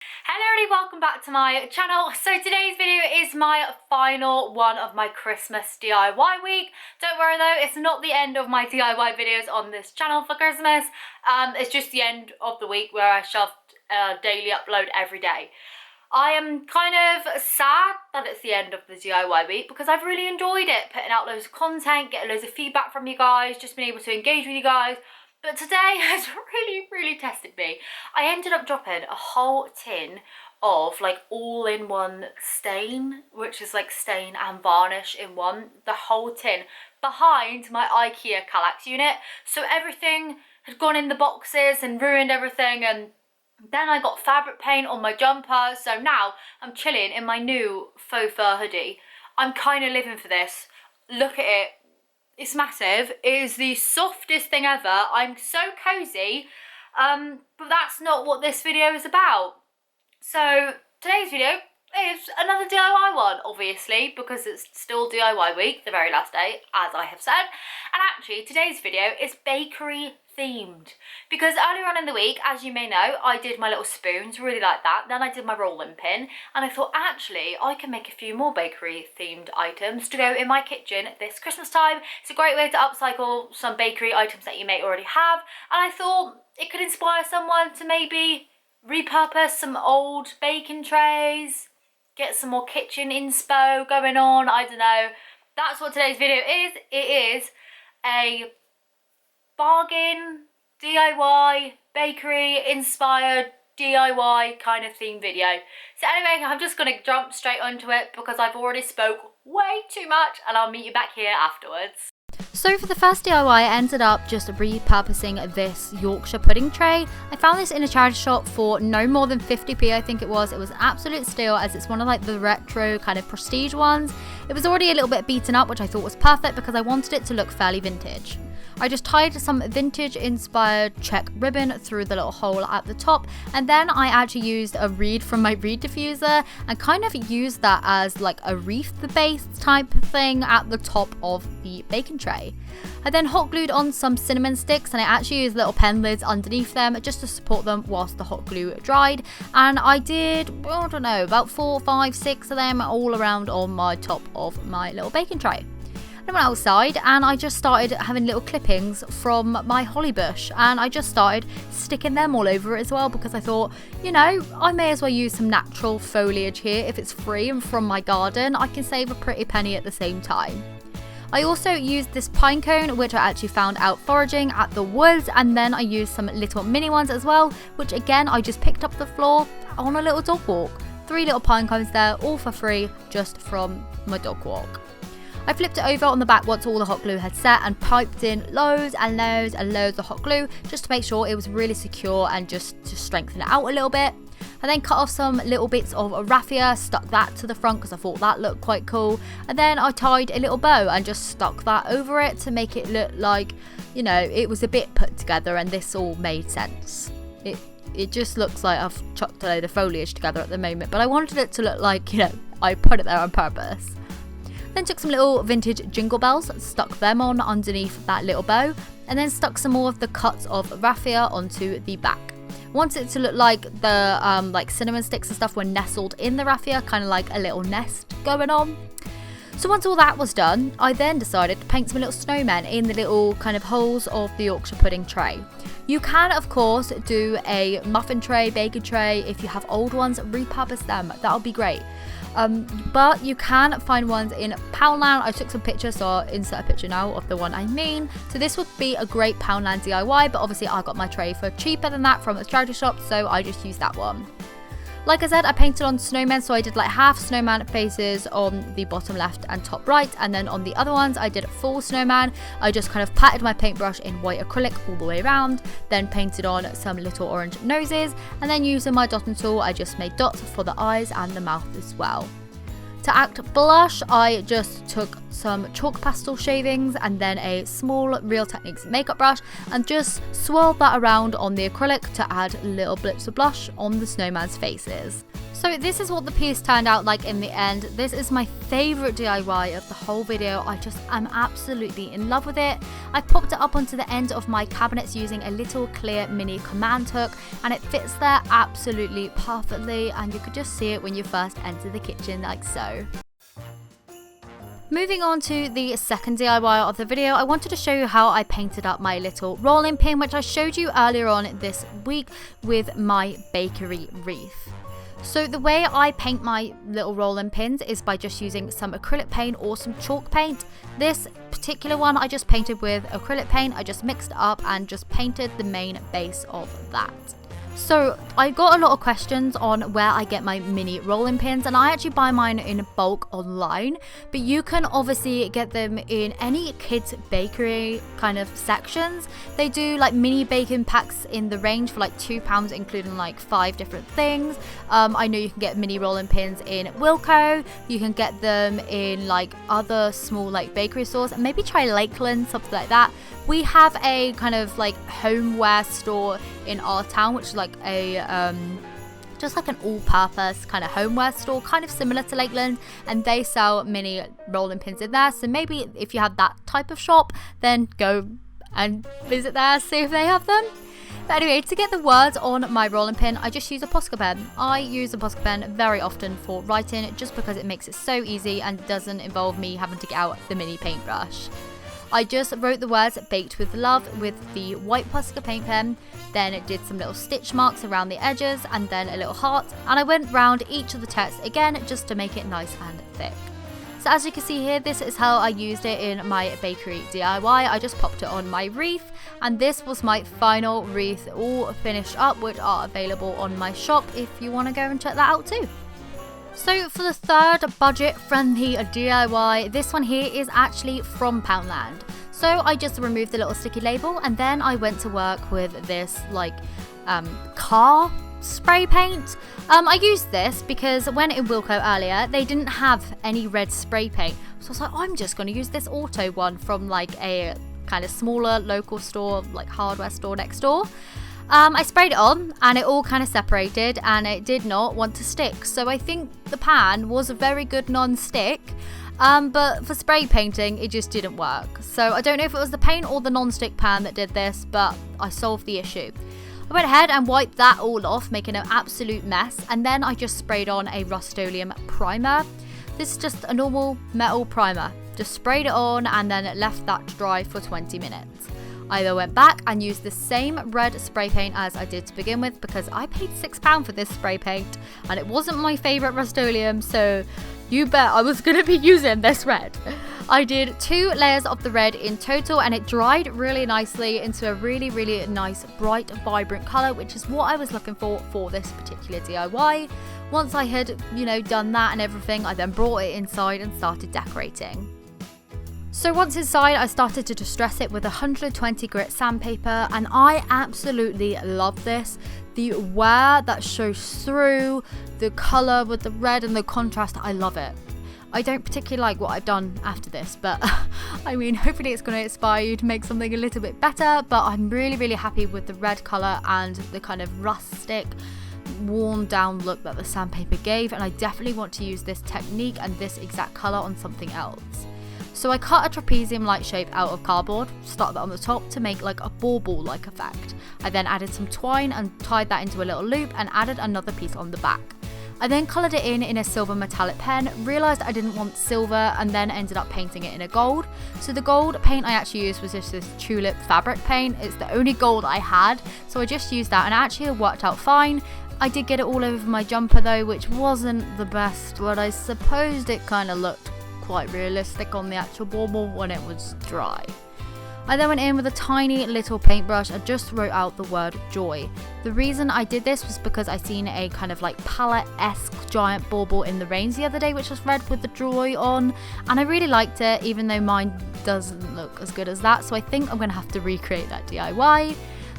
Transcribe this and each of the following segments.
Hello everybody, welcome back to my channel. So today's video is my final one of my Christmas DIY week. Don't worry though, it's not the end of my DIY videos on this channel for Christmas. It's just the end of the week where I shoved a daily upload every day. I am kind of sad that it's the end of the DIY week because I've really enjoyed it, putting out loads of content, getting loads of feedback from you guys, just being able to engage with you guys. But today has really tested me. I ended up dropping a whole tin of like all-in-one stain, which is like stain and varnish in one, the whole tin, behind my IKEA Kallax unit. So everything had gone in the boxes and ruined everything, and then I got fabric paint on my jumper. So now I'm chilling in my new faux fur hoodie. I'm kind of living for this. Look at it. It's massive. It is the softest thing ever. I'm so cozy, but that's not what this video is about. So today's video is another DIY one, obviously, because it's still DIY week, the very last day, as I have said. And actually, today's video is bakery themed, because earlier on in the week, as you may know, I did my little spoons, really like that. Then I did my rolling pin, and I thought actually I can make a few more bakery themed items to go in my kitchen this Christmas time. It's a great way to upcycle some bakery items that you may already have, and I thought it could inspire someone to maybe repurpose some old baking trays, get some more kitchen inspo going on. I don't know. That's what today's video is. It is a bargain, DIY, bakery inspired DIY kind of theme video. So anyway, I'm just going to jump straight onto it because I've already spoke way too much, and I'll meet you back here afterwards. So for the first DIY, I ended up just repurposing this Yorkshire pudding tray. I found this in a charity shop for no more than 50p, I think it was. It was an absolute steal, as it's one of like the retro kind of prestige ones. It was already a little bit beaten up, which I thought was perfect because I wanted it to look fairly vintage. I just tied some vintage inspired check ribbon through the little hole at the top, and then I actually used a reed from my reed diffuser and kind of used that as like a wreath base type thing at the top of the baking tray. I then hot glued on some cinnamon sticks, and I actually used little pen lids underneath them just to support them whilst the hot glue dried, and I did, I don't know, about 4, 5, 6 of them all around on my top of my little baking tray. I went outside and I just started having little clippings from my holly bush, and I just started sticking them all over it as well, because I thought, you know, I may as well use some natural foliage here. If it's free and from my garden, I can save a pretty penny at the same time. I also used this pine cone, which I actually found out foraging at the woods, and then I used some little mini ones as well, which again I just picked up the floor on a little dog walk. 3 little pine cones there, all for free, just from my dog walk. I flipped it over on the back once all the hot glue had set and piped in loads and loads and loads of hot glue just to make sure it was really secure and just to strengthen it out a little bit. I then cut off some little bits of raffia, stuck that to the front because I thought that looked quite cool, and then I tied a little bow and just stuck that over it to make it look like, you know, it was a bit put together, and this all made sense. It just looks like I've chucked a load of foliage together at the moment, but I wanted it to look like, you know, I put it there on purpose. Then took some little vintage jingle bells, stuck them on underneath that little bow, and then stuck some more of the cuts of raffia onto the back. I wanted it to look like the like cinnamon sticks and stuff were nestled in the raffia, kind of like a little nest going on. So once all that was done, I then decided to paint some little snowmen in the little kind of holes of the Yorkshire pudding tray. You can, of course, do a muffin tray, baking tray. If you have old ones, repurpose them. That'll be great. But you can find ones in Poundland. I took some pictures, so I'll insert a picture now of the one I mean. So this would be a great Poundland DIY, but obviously I got my tray for cheaper than that from a charity shop, so I just used that one. Like I said, I painted on snowmen, so I did like half snowman faces on the bottom left and top right, and then on the other ones I did full snowman. I just kind of patted my paintbrush in white acrylic all the way around, then painted on some little orange noses, and then using my dotting tool I just made dots for the eyes and the mouth as well. To act blush, I just took some chalk pastel shavings and then a small Real Techniques makeup brush and just swirled that around on the acrylic to add little blips of blush on the snowman's faces. So this is what the piece turned out like in the end. This is my favourite DIY of the whole video. I just am absolutely in love with it. I popped it up onto the end of my cabinets using a little clear mini command hook, and it fits there absolutely perfectly, and you could just see it when you first enter the kitchen like so. Moving on to the second DIY of the video, I wanted to show you how I painted up my little rolling pin, which I showed you earlier on this week with my bakery wreath. So the way I paint my little rolling pins is by just using some acrylic paint or some chalk paint. This particular one I just painted with acrylic paint. I just mixed it up and just painted the main base of that. So I got a lot of questions on where I get my mini rolling pins, and I actually buy mine in bulk online, but you can obviously get them in any kids bakery kind of sections. They do like mini baking packs in the range for like £2, including like 5 different things. I know you can get mini rolling pins in Wilko, you can get them in like other small like bakery stores, and maybe try Lakeland, something like that. We have a kind of like homeware store in our town, which is like a just like an all-purpose kind of homeware store, kind of similar to Lakeland, and they sell mini rolling pins in there. So maybe if you have that type of shop, then go and visit there, see if they have them. But anyway, to get the words on my rolling pin, I just use a Posca pen. I use a Posca pen very often for writing, just because it makes it so easy and doesn't involve me having to get out the mini paintbrush. I just wrote the words "Baked with Love" with the white Posca paint pen, then it did some little stitch marks around the edges and then a little heart, and I went round each of the text again just to make it nice and thick. So as you can see here, this is how I used it in my bakery DIY. I just popped it on my wreath, and this was my final wreath all finished up, which are available on my shop if you want to go and check that out too. So for the third budget-friendly DIY, this one here is actually from Poundland. So I just removed the little sticky label, and then I went to work with this like car spray paint. I used this because when in Wilko earlier, they didn't have any red spray paint. So I was like, I'm just going to use this auto one from like a kind of smaller local store, like hardware store next door. I sprayed it on and it all kind of separated and it did not want to stick. So I think the pan was a very good non-stick, but for spray painting it just didn't work. So I don't know if it was the paint or the non-stick pan that did this, but I solved the issue. I went ahead and wiped that all off, making an absolute mess, and then I just sprayed on a Rust-Oleum primer. This is just a normal metal primer. Just sprayed it on and then left that to dry for 20 minutes. I then went back and used the same red spray paint as I did to begin with, because I paid £6 for this spray paint and it wasn't my favourite Rust-Oleum, so you bet I was going to be using this red. I did 2 layers of the red in total, and it dried really nicely into a really, really nice, bright, vibrant colour, which is what I was looking for this particular DIY. Once I had, done that and everything, I then brought it inside and started decorating. So once inside, I started to distress it with 120 grit sandpaper, and I absolutely love this. The wear that shows through, the colour with the red and the contrast, I love it. I don't particularly like what I've done after this, but I mean, hopefully it's going to inspire you to make something a little bit better, but I'm really, really happy with the red colour and the kind of rustic, worn down look that the sandpaper gave, and I definitely want to use this technique and this exact colour on something else. So I cut a trapezium-like shape out of cardboard, stuck that on the top to make like a bauble-like effect. I then added some twine and tied that into a little loop and added another piece on the back. I then coloured it in a silver metallic pen, realised I didn't want silver, and then ended up painting it in a gold. So the gold paint I actually used was just this tulip fabric paint. It's the only gold I had, so I just used that, and actually it worked out fine. I did get it all over my jumper though, which wasn't the best, but I suppose it kind of looked quite realistic on the actual bauble when it was dry. I then went in with a tiny little paintbrush and just wrote out the word joy. The reason I did this was because I seen a kind of like palette-esque giant bauble in the rains the other day, which was red with the joy on, and I really liked it, even though mine doesn't look as good as that, so I think I'm going to have to recreate that DIY.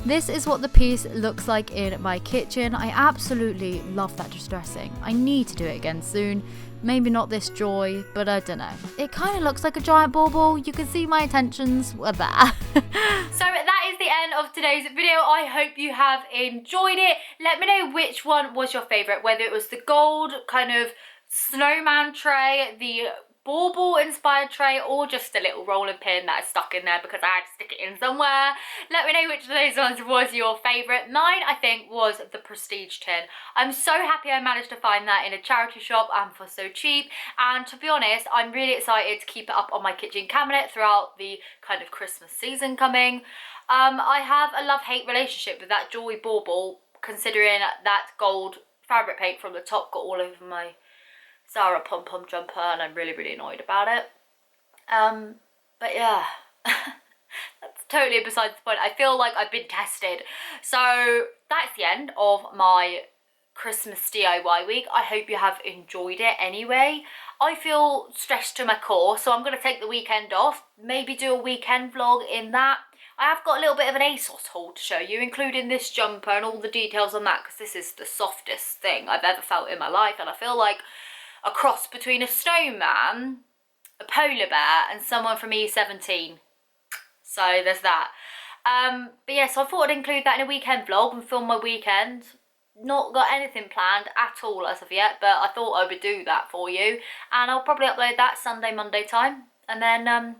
This is what the piece looks like in my kitchen. I absolutely love that distressing. I need to do it again soon. Maybe not this joy, but I don't know. It kind of looks like a giant bauble. You can see my intentions were there. So that is the end of today's video. I hope you have enjoyed it. Let me know which one was your favourite, whether it was the gold kind of snowman tray, the Bauble inspired tray, or just a little rolling pin that is stuck in there because I had to stick it in somewhere. Let me know which of those ones was your favourite. Mine, I think, was the prestige tin. I'm so happy I managed to find that in a charity shop and for so cheap. And to be honest, I'm really excited to keep it up on my kitchen cabinet throughout the kind of Christmas season coming. I have a love-hate relationship with that Joy Bauble, considering that gold fabric paint from the top got all over my Zara pom-pom jumper and I'm really, really annoyed about it. But yeah, that's totally besides the point. I feel like I've been tested. So that's the end of my Christmas DIY week. I hope you have enjoyed it anyway. I feel stressed to my core, so I'm going to take the weekend off, maybe do a weekend vlog in that. I have got a little bit of an ASOS haul to show you, including this jumper and all the details on that, because this is the softest thing I've ever felt in my life, and I feel like a cross between a snowman, a polar bear, and someone from E17. So there's that. But yeah, so I thought I'd include that in a weekend vlog and film my weekend. Not got anything planned at all as of yet, but I thought I would do that for you. And I'll probably upload that Sunday, Monday time. And then,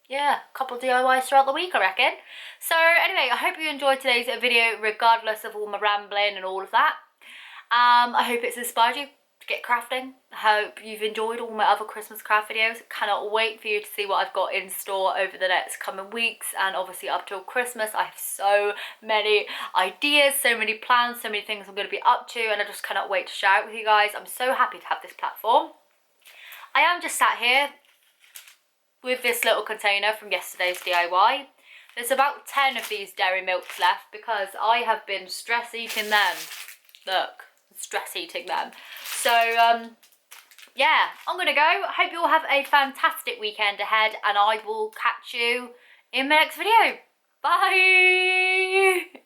yeah, a couple of DIYs throughout the week, I reckon. So anyway, I hope you enjoyed today's video, regardless of all my rambling and all of that. I hope it's inspired you to get crafting. I hope you've enjoyed all my other Christmas craft videos. Cannot wait for you to see what I've got in store over the next coming weeks, and obviously up till Christmas. I have so many ideas, so many plans, so many things I'm going to be up to, and I just cannot wait to share it with you guys. I'm so happy to have this platform. I am just sat here with this little container from yesterday's DIY. There's about 10 of these dairy milks left because I have been stress eating them. Look, stress eating them. So yeah, I'm gonna go. Hope you all have a fantastic weekend ahead, and I will catch you in my next video. Bye.